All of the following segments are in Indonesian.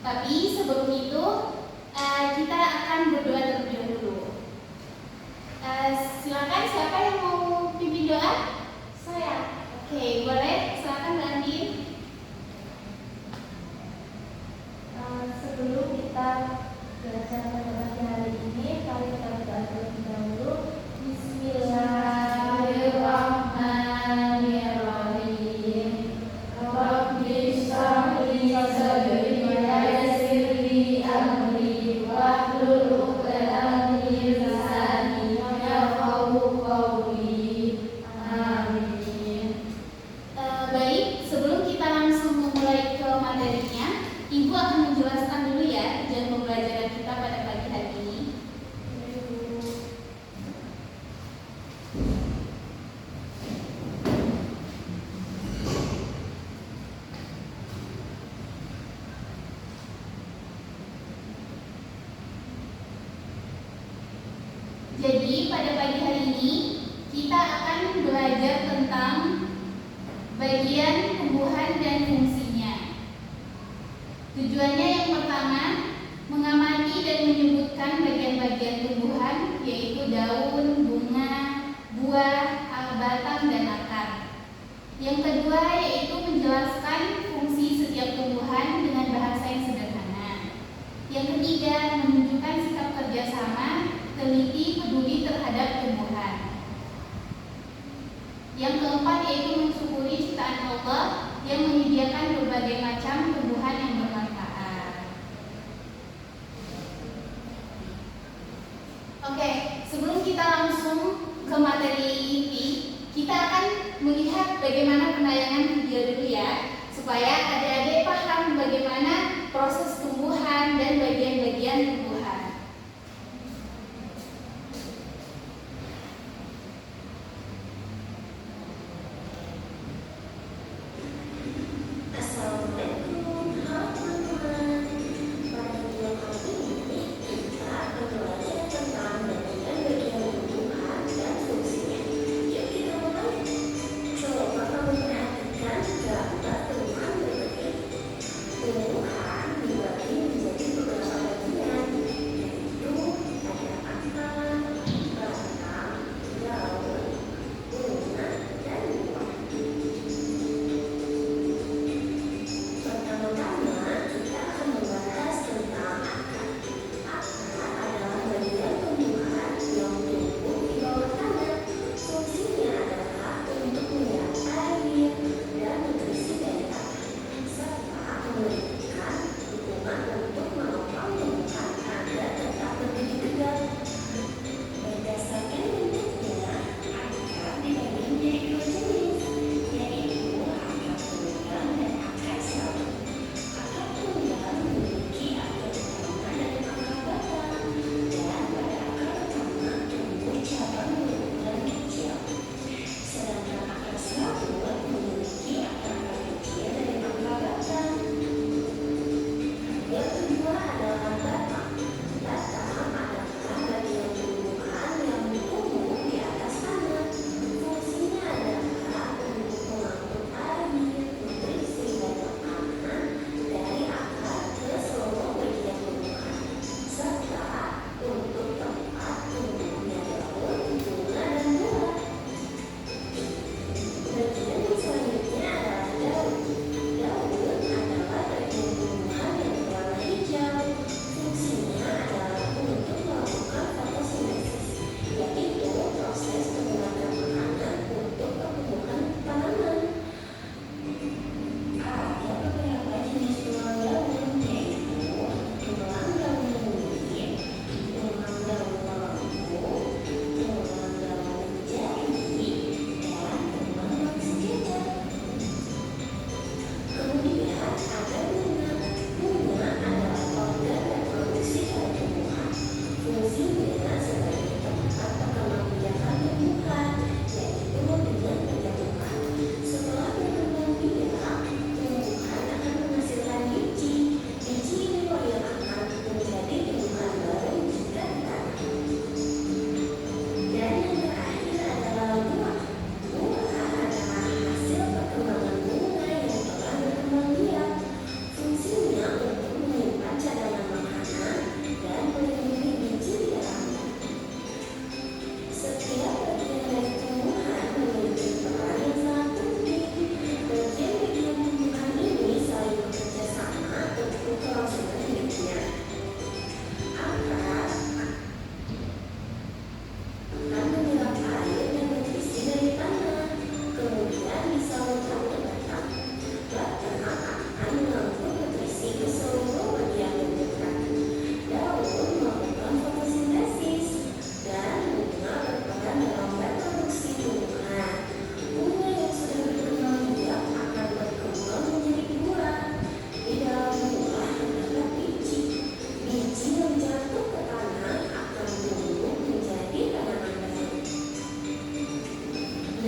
Tapi sebelum itu kita akan berdoa terlebih dahulu. Silakan, siapa yang mau pimpin doa? Saya. Oke, boleh. Silakan Mbak Andin. Sebelum kita belajar pada pagi hari ini, mari kita berdoa terlebih dahulu. Bismillahirrahmanirrahim. Rabbi shrah li sadri wa yassir li amri wahlul 'uqdatam min lisani yafqahu qawli. Amin. Baik, sebelum kita langsung memulai ke materinya, Ibu akan menjelaskan dulu ya tujuan pembelajaran kita pada pagi hari ini. Jadi pada pagi hari ini kita akan belajar tentang bagian tumbuhan dan fungsinya. Tujuannya yang pertama, mengamati dan menyebutkan bagian-bagian tumbuhan, yaitu daun, bunga, buah, batang, dan akar. Yang kedua yaitu menjelaskan fungsi setiap tumbuhan dengan bahasa yang sederhana. Yang ketiga, menunjukkan sikap kerjasama, teliti, peduli terhadap tumbuhan. Yang keempat yaitu mensyukuri ciptaan Allah yang menyediakan berbagai macam tumbuhan yang bermanfaat. Oke, sebelum kita langsung ke materi inti, kita akan melihat bagaimana penayangan video dulu ya, supaya adik-adik paham bagaimana proses tumbuhan dan bagian-bagian tumbuhan.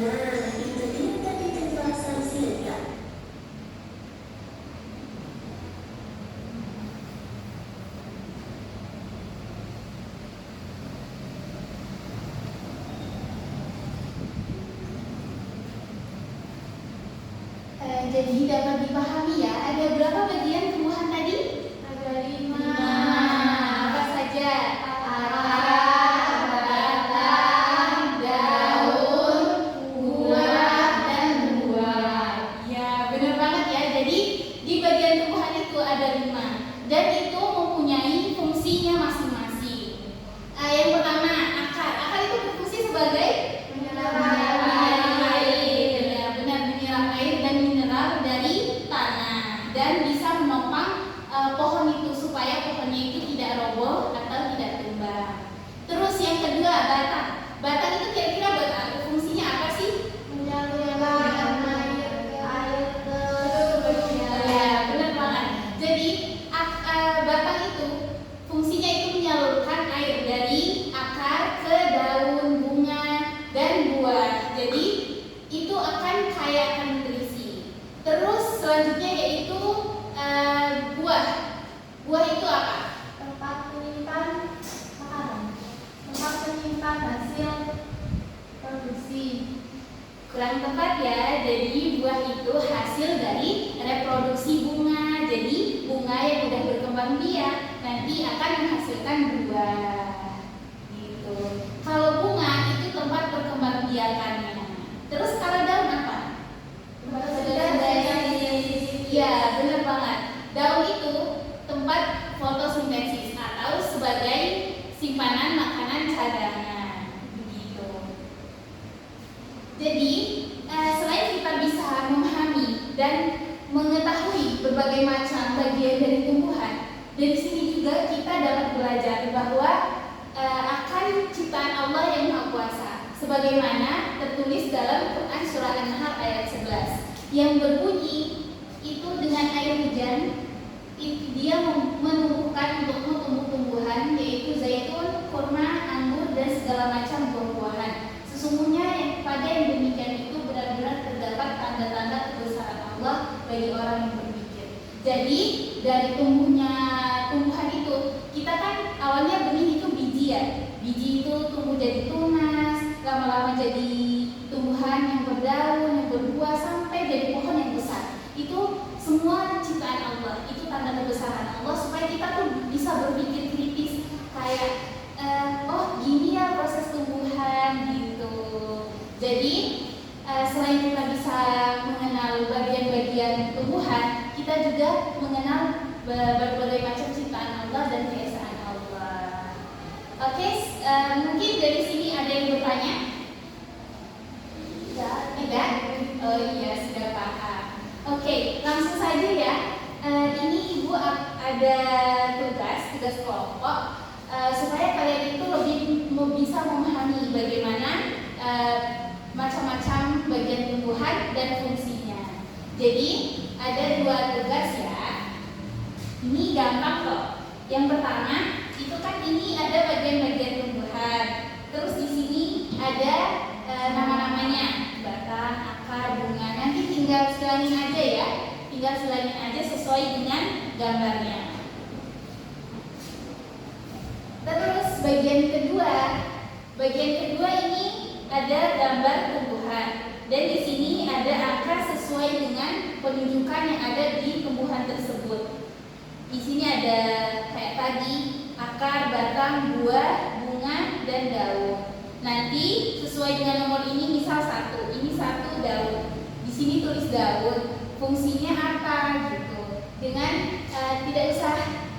Nah, itu dia tadi penjelasan singkat. Jadi dapat dipahami ya, ada berapa bagian tumbuhan tadi? Ada 5. Apa saja? Akar, batang, daun, buah, dan buah. Ya, benar banget ya. Jadi di bagian tumbuhan itu ada 5 dan itu mempunyai fungsinya masing-masing. Yang pertama, akar. Akar itu berfungsi sebagai Menyerap air, ya benar, menyerap air dan mineral dari tanah dan bisa menopang pohon itu supaya pohonnya itu tidak roboh atau tidak tumbang. Terus yang kedua, batang. Batang itu kira-kira buat apa? Fungsinya apa sih? menyalurkan air ke Ya, benar banget. Jadi batang itu fungsinya itu menyalurkan air dari akar ke daun, bunga, dan buah. Jadi itu akan kaya akan nutrisi. Terus selanjutnya yaitu buah. Buah itu apa? tempat menyimpan makanan, tempat menyimpan hasil produksi. Kurang tepat ya. Jadi buah itu hasil dari reproduksi bunga. Jadi bunga yang sudah berkembang biak nanti akan menghasilkan buah. Gitu. Kalau bunga itu tempat perkembang biakannya. Terus kalau daun apa? Ya, benar banget. Daun itu tempat fotosintesis atau sebagai simpanan makanan cadangan. Begitu. Jadi, selain kita bisa memahami dan mengetahui berbagai macam bagian dari tumbuhan, dari sini juga kita dapat belajar bahwa akan ciptaan Allah yang Maha Kuasa, sebagaimana tertulis dalam Quran surah An-Nahl ayat 11 yang berbunyi itu dengan air hujan dia menumbuhkan untuk tumbuh-tumbuhan yaitu zaitun, kurma, anggur dan segala macam buah-buahan. Sesungguhnya pada yang demikian itu benar-benar terdapat tanda-tanda kebesaran Allah bagi orang yang berpikir. Jadi dari tumbuhnya tumbuhan itu kita kan awalnya benih itu biji ya. Biji itu tumbuh jadi tunas, lama-lama jadi tumbuhan yang berdaun, yang berbuah sampai jadi pohon yang besar. Itu semua ciptaan Allah. Itu tanda kebesaran Allah supaya kita tuh bisa berpikir kritis kayak oh gini ya proses tumbuhan gitu. Jadi selain kita bisa mengenal bagian-bagian tumbuhan, kita juga mengenal berbagai macam ciptaan Allah dan keesaan Allah. Oke, mungkin dari sini ada yang bertanya? Tidak? Oh iya, sudah paham. Oke, langsung saja ya. Ini Ibu ada tugas kelompok supaya kalian itu lebih bisa memahami bagaimana macam-macam bagian tumbuhan dan fungsinya. Jadi ada 2 tugas ya. Ini gampang kok. Yang pertama itu kan ini ada bagian-bagian tumbuhan. Terus di sini ada nama-namanya, batang, akar, bunga. Nanti tinggal silangin aja ya. Tinggal silangin aja sesuai dengan gambarnya. Terus bagian kedua ini ada gambar tumbuhan dan di sini ada angka sesuai dengan penunjukan yang ada di tumbuhan tersebut. Di sini ada kayak tadi akar, batang, buah, bunga, dan daun. Nanti sesuai dengan nomor ini, misal 1, ini 1 daun. Di sini tulis daun, fungsinya apa gitu. Dengan tidak usah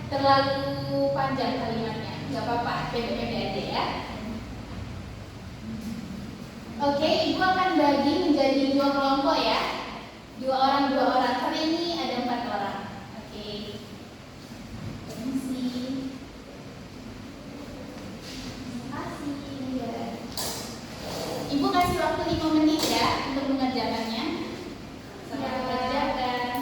terlalu panjang kalimatnya, nggak apa-apa, pendek-pendek aja ya. Oke, Ibu akan bagi menjadi 2 kelompok ya. 2 orang. Karena ini ada 4 orang. Oke. Permisi. Makasih ya. Ibu kasih waktu 5 menit ya untuk mengerjakannya. Selamat mengerjakan.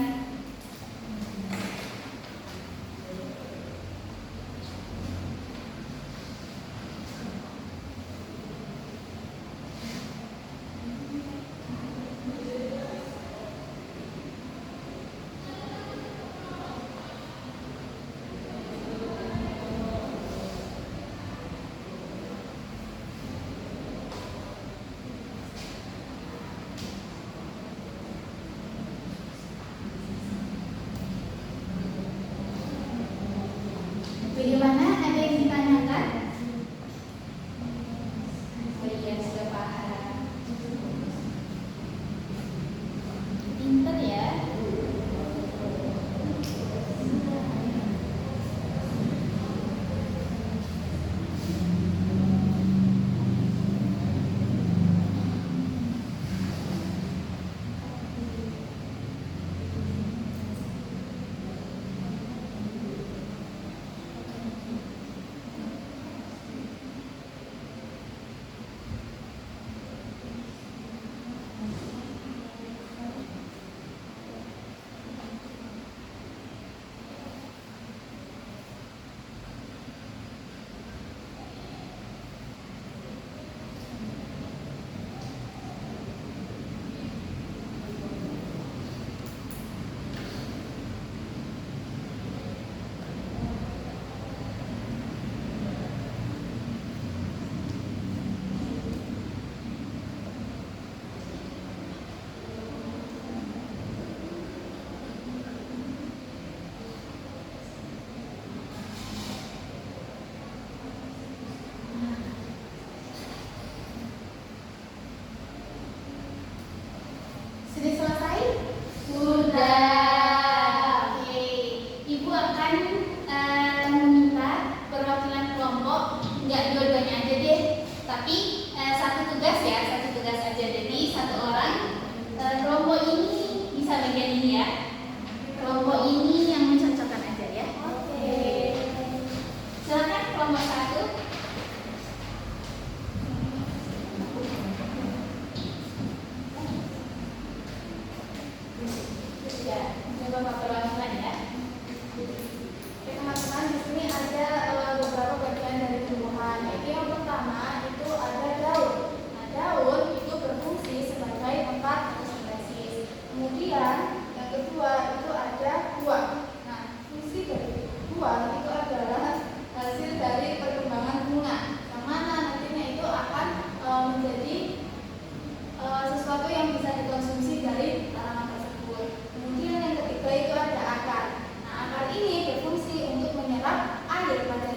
tugas ya, satu tugas aja. Jadi satu orang kelompok ini bisa bagian ini ya. Kelompok ini yang mencocokkan aja ya. Oke. Silakan kelompok 1. Ya, coba Bapak perlahan ya. Oke, teman-teman, di sini ada beberapa bagian dari tumbuhan. Yaitu yang pertama itu ada daun. Nah, daun itu berfungsi sebagai tempat fotosintesis. Kemudian yang kedua itu ada buah. Nah, fungsi dari buah itu adalah hasil dari perkembangan bunga, yang mana nantinya itu akan menjadi sesuatu yang bisa dikonsumsi dari tanaman tersebut. Kemudian yang ketiga itu ada akar. Nah, akar ini berfungsi untuk menyerap air pada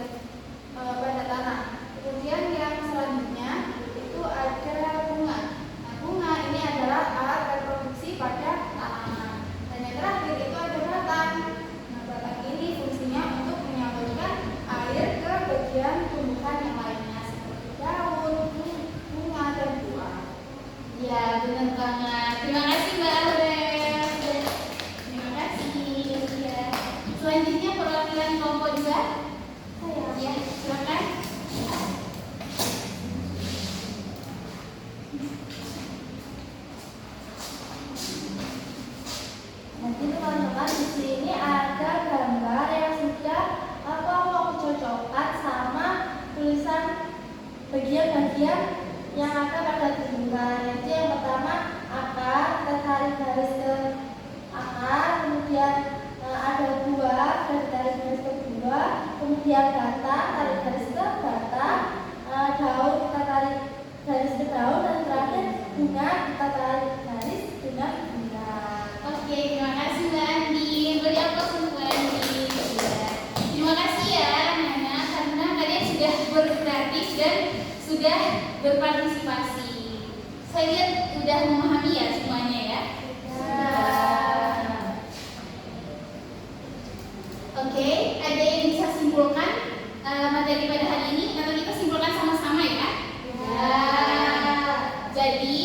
tanah. Kemudian yang selanjutnya itu ada bunga. Nah, bunga ini adalah alat reproduksi pada tanaman. Dan yang terakhir itu ada batang. Nah, batang ini fungsinya untuk menyampaikan air ke bagian tumbuhan yang lainnya seperti daun, bunga, dan buah. Ya, benar banget. Terima kasih Mbak Aurel. Terima kasih. Ya. Selanjutnya perwakilan kelompok 2. Ya, silakan. Nanti teman-teman di sini ada gambar yang sudah kelompok cocokkan sama tulisan bagian-bagian yang ada pada tumbuhan. Yaitu yang pertama akar, kita tarik garis ke akar, kemudian ada buah, kita tarik garis ke buah, kemudian batang, tarik garis ke batang, daun kita tarik garis ke daun, dan terakhir bunga kita tarik garis dengan bunga. Oke, terima kasih Mbak Andi. Beri aplaus untuk Mbak Andi. Ya. Terima kasih ya anak-anak karena kalian sudah berkreatif dan sudah berpartisipasi. Saya lihat sudah memahami ya semuanya ya. Oke, ada yang bisa simpulkan materi pada hari ini? Atau kita simpulkan sama-sama ya? Ya. Jadi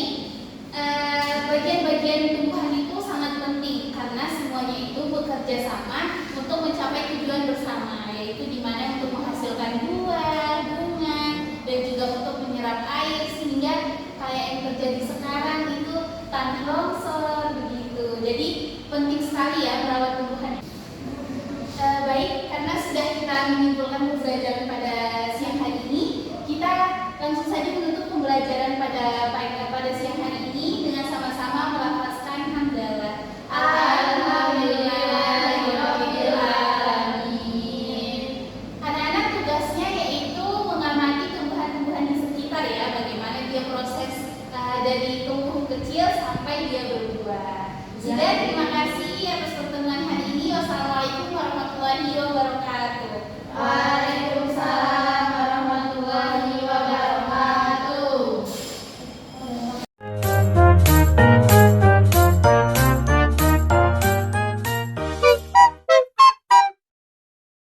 bagian-bagian tumbuhan itu sangat penting karena semuanya itu bekerja sama untuk mencapai tujuan bersama, yaitu dimana untuk menghasilkan buah, bunga, dan juga untuk menyerap air sehingga kayak yang terjadi sekarang itu tanah longsor begitu. Jadi penting sekali ya merawat tumbuhan. Baik, karena sudah kita menyimpulkan pembelajaran pada siang hari ini, kita langsung saja menutup pembelajaran pada siang hari ini dengan sama-sama melafazkan hamdalah. Alhamdulillahirabbil alamin. Anak-anak tugasnya yaitu mengamati tumbuhan-tumbuhan di sekitar ya, bagaimana dia proses dari tumbuh kecil sampai dia berbuah. Sudah, terima kasih atas pertemuan hari ini. Wassalamualaikum warahmatullahi wabarakatuh.